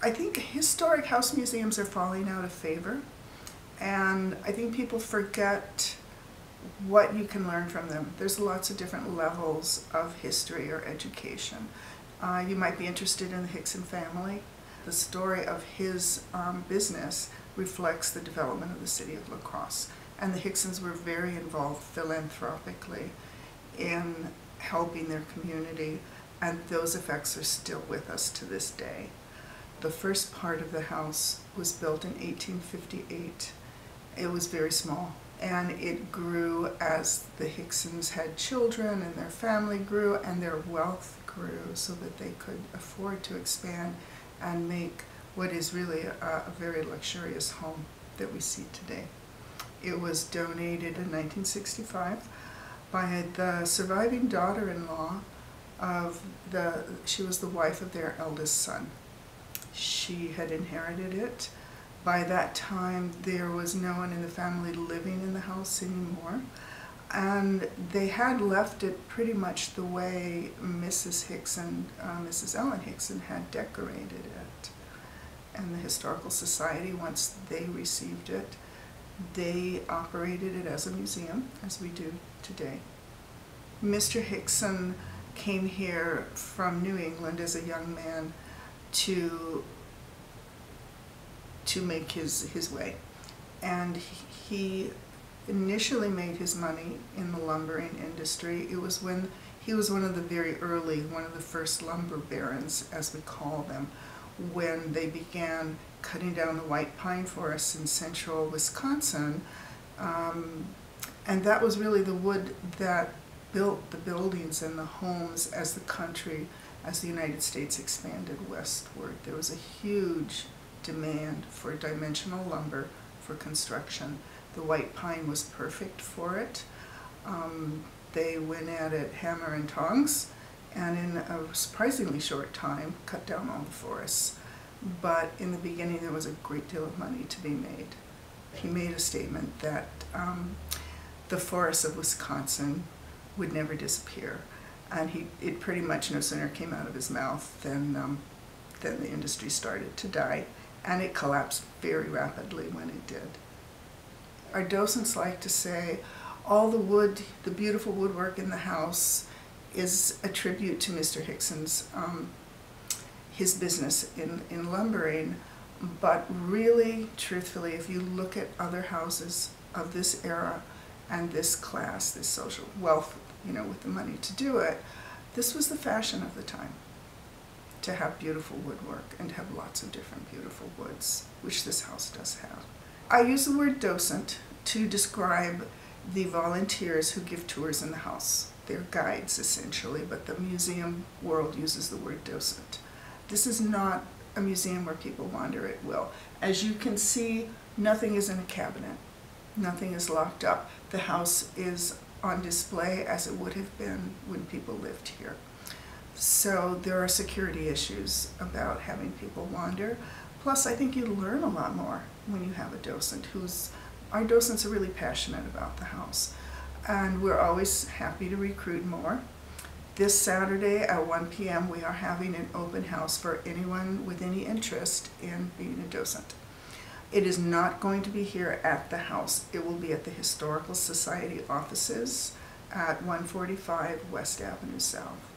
I think historic house museums are falling out of favor, and I think people forget what you can learn from them. There's lots of different levels of history or education. You might be interested in the Hixon family. The story of his business reflects the development of the city of La Crosse, and the Hixons were very involved philanthropically in helping their community, and those effects are still with us to this day. The first part of the house was built in 1858. It was very small, and it grew as the Hixons had children and their family grew and their wealth grew so that they could afford to expand and make what is really a very luxurious home that we see today. It was donated in 1965 by the surviving daughter-in-law of she was the wife of their eldest son. She had inherited it. By that time, there was no one in the family living in the house anymore, and they had left it pretty much the way Mrs. Hixon, Mrs. Ellen Hixon, had decorated it. And the Historical Society, once they received it, they operated it as a museum, as we do today. Mr. Hixon came here from New England as a young man to make his way. And he initially made his money in the lumbering industry. It was when he was one of the very early, one of the first lumber barons, as we call them, when they began cutting down the white pine forests in central Wisconsin. And that was really the wood that built the buildings and the homes as the United States expanded westward. There was a huge demand for dimensional lumber for construction. The white pine was perfect for it. They went at it hammer and tongs, and in a surprisingly short time cut down all the forests. But in the beginning there was a great deal of money to be made. He made a statement that the forests of Wisconsin would never disappear, and it pretty much no sooner came out of his mouth than the industry started to die, and it collapsed very rapidly when it did. Our docents like to say all the wood, the beautiful woodwork in the house is a tribute to Mr. Hixon's his business in lumbering, but really, truthfully, if you look at other houses of this era and this class, this social wealth, with the money to do it, this was the fashion of the time, to have beautiful woodwork and to have lots of different beautiful woods, which this house does have. I use the word docent to describe the volunteers who give tours in the house. They're guides, essentially, but the museum world uses the word docent. This is not a museum where people wander at will. As you can see, nothing is in a cabinet. Nothing is locked up. The house is on display as it would have been when people lived here. So there are security issues about having people wander. Plus, I think you learn a lot more when you have a docent our docents are really passionate about the house. And we're always happy to recruit more. This Saturday at 1 p.m. we are having an open house for anyone with any interest in being a docent. It is not going to be here at the house. It will be at the Historical Society offices at 145 West Avenue South.